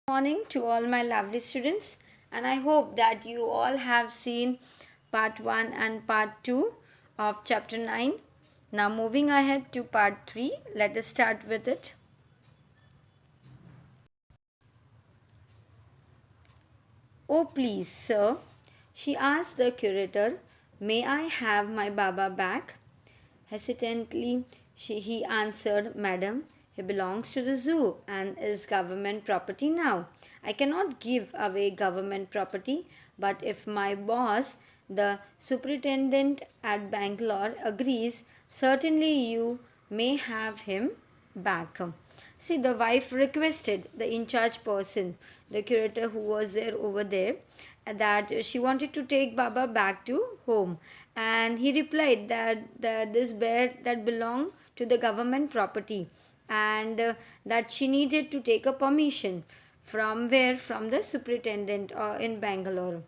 Morning to all my lovely students, and I hope that you all have seen part 1 and part 2 of chapter 9. Now, moving ahead to part 3, let us start with it. Oh, please, sir, she asked the curator, may I have my Baba back? Hesitantly, he answered, Madam, he belongs to the zoo and is government property now. I cannot give away government property, but if my boss, the superintendent at Bangalore, agrees, certainly you may have him back. See, the wife requested the in charge person, the curator who was there over there, that she wanted to take Baba back to home. And he replied that this bear that belonged to the government property and that she needed to take a permission from where? From the superintendent in Bangalore.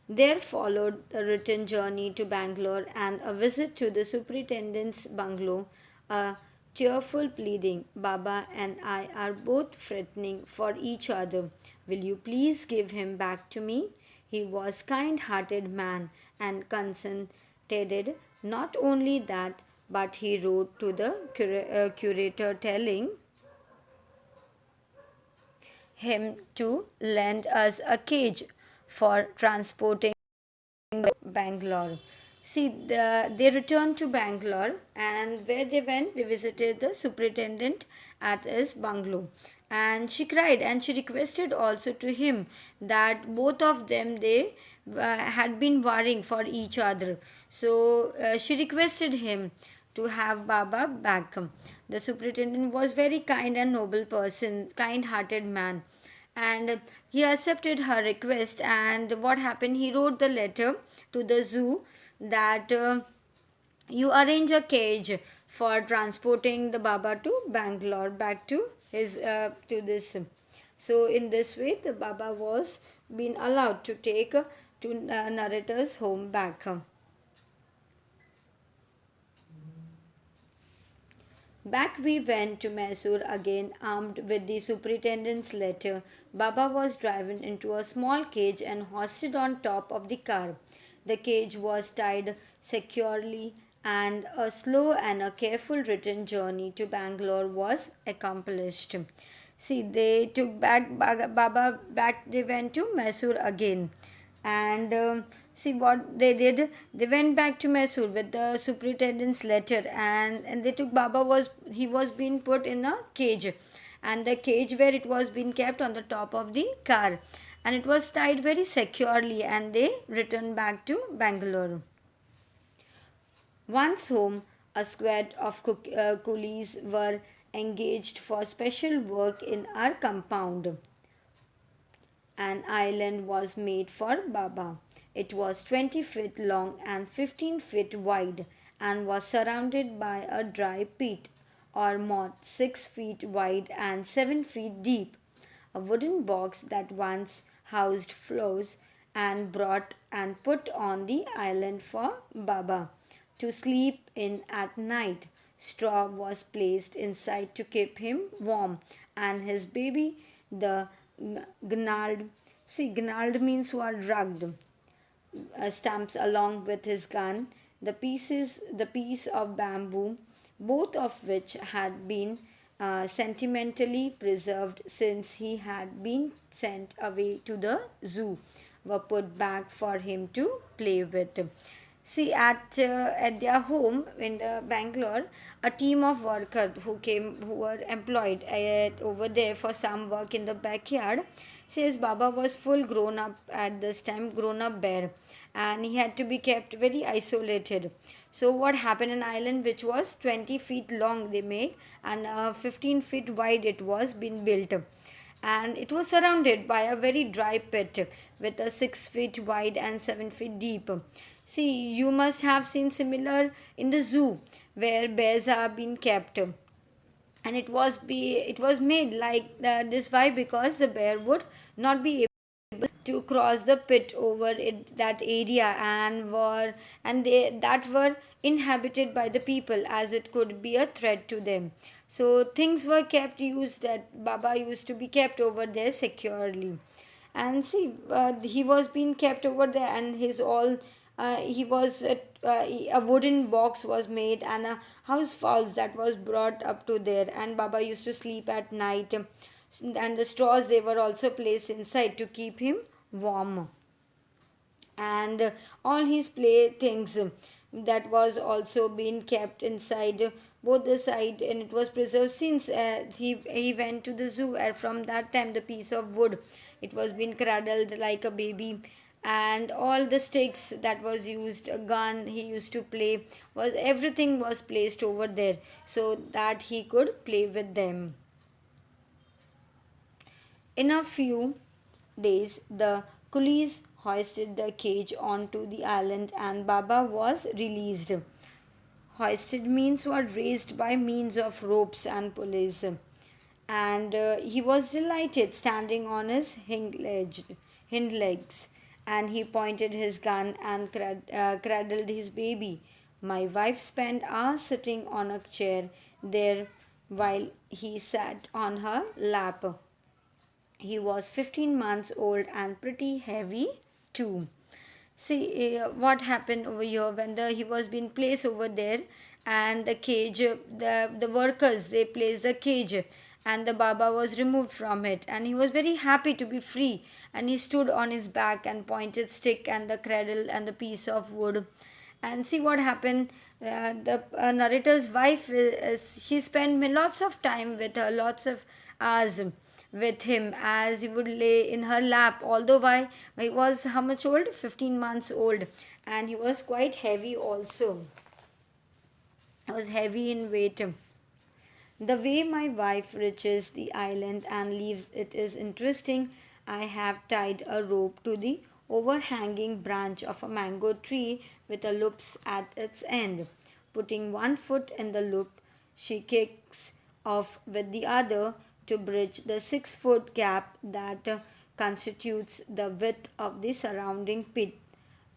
There followed a return journey to Bangalore and a visit to the superintendent's bungalow, a tearful pleading. Baba and I are both fretting for each other. Will you please give him back to me? He was kind-hearted man and consented. Not only that, but he wrote to the curator telling him to lend us a cage for transporting Bangalore. See, they returned to Bangalore, and where they went, they visited the superintendent at his bungalow. And she cried and she requested also to him that both of them they had been worrying for each other. So she requested him to have Baba back. The superintendent was very kind and noble person, kind-hearted man, and he accepted her request. And what happened, he wrote the letter to the zoo that you arrange a cage for transporting the Baba to Bangalore back to his to this. So in this way the Baba was being allowed to take to narrator's home back. Back we went to Mysore again, armed with the superintendent's letter. Baba was driven into a small cage and hoisted on top of the car. The cage was tied securely, and a slow and a careful return journey to Bangalore was accomplished. See, they took back Baba back. They went to Mysore again, and see what they did. They went back to Mysore with the superintendent's letter, and they took Baba. Was he was being put in a cage, and the cage where it was being kept on the top of the car, and it was tied very securely, and they returned back to Bangalore. Once home, a squad of coolies were engaged for special work in our compound. An island was made for Baba. It was 20 feet long and 15 feet wide and was surrounded by a dry pit or moat 6 feet wide and 7 feet deep. A wooden box that once housed flows and brought and put on the island for Baba to sleep in at night. Straw was placed inside to keep him warm, and his baby, the gnarled, see, gnarled means who are drugged, stumps along with his gun, the piece of bamboo, both of which had been sentimentally preserved since he had been sent away to the zoo, were put back for him to play with. See, at their home in the Bangalore, a team of workers who were employed over there for some work in the backyard. Says Baba was full grown up at this time, grown up bear, and he had to be kept very isolated. So what happened? An island which was 20 feet long they made, and 15 feet wide it was been built, and it was surrounded by a very dry pit with a 6 feet wide and 7 feet deep. See, you must have seen similar in the zoo where bears are being kept, and it was made like this. Why? Because the bear would not be able to cross the pit over that area, and they that were inhabited by the people, as it could be a threat to them. So things were kept used that Baba used to be kept over there securely. And see, he was being kept over there, and his all he was a wooden box was made, and a house fowls that was brought up to there, and Baba used to sleep at night, and the straws they were also placed inside to keep him warm. And all his playthings that was also being kept inside both the side, and it was preserved since he went to the zoo, and from that time the piece of wood, it was being cradled like a baby. And all the sticks that was used, a gun he used to play, was everything was placed over there so that he could play with them. In a few days, the coolies hoisted the cage onto the island and Baba was released. Hoisted means what, raised by means of ropes and pulleys. And he was delighted, standing on his hind legs, and he pointed his gun and cradled his baby. My wife spent hours sitting on a chair there while he sat on her lap. He was 15 months old and pretty heavy too. See what happened over here when he was being placed over there, and the cage, the workers they placed the cage, and the Baba was removed from it, and he was very happy to be free, and he stood on his back and pointed stick and the cradle and the piece of wood. And see what happened, the narrator's wife she spent lots of time with her, lots of hours with him, as he would lay in her lap, although why he was how much old, 15 months old, and he was quite heavy also. He was heavy in weight. The way my wife reaches the island and leaves it is interesting. I have tied a rope to the overhanging branch of a mango tree with a loops at its end. Putting one foot in the loop, she kicks off with the other to bridge the 6 foot gap that constitutes the width of the surrounding pit.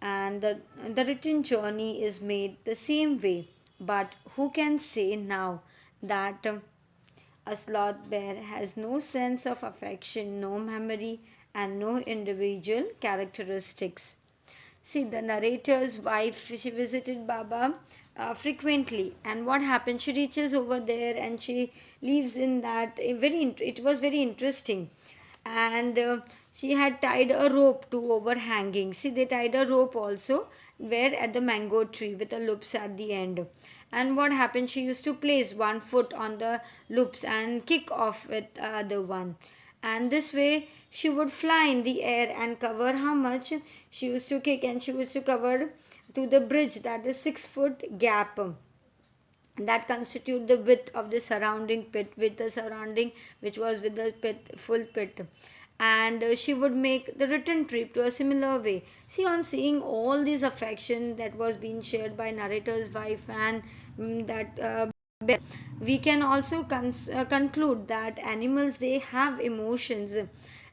And the written journey is made the same way. But who can say now that a sloth bear has no sense of affection, no memory, and no individual characteristics? See, the narrator's wife, she visited Baba frequently, and what happened? She reaches over there and she lives in that. It was very interesting, and she had tied a rope to overhanging. See, they tied a rope also where at the mango tree with the loops at the end. And what happened? She used to place one foot on the loops and kick off with the other one, and this way she would fly in the air and cover how much she used to kick, and she used to cover to the bridge, that is 6 foot gap that constitute the width of the surrounding pit, with the surrounding which was with the pit, full pit. And she would make the return trip to a similar way. See, on seeing all this affection that was being shared by narrator's wife and that we can also conclude that animals, they have emotions,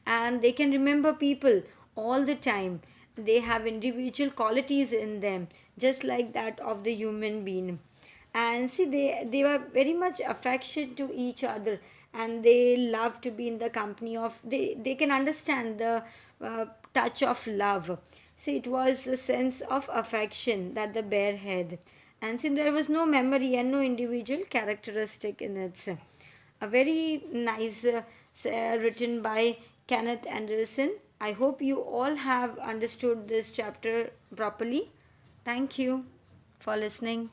and they can remember people all the time. They have individual qualities in them, just like that of the human being. And see, they were very much affection to each other, and they love to be in the company of, they can understand the touch of love. See, it was the sense of affection that the bear had, and since there was no memory and no individual characteristic in it. A very nice written by Kenneth Anderson. I hope you all have understood this chapter properly. Thank you for listening.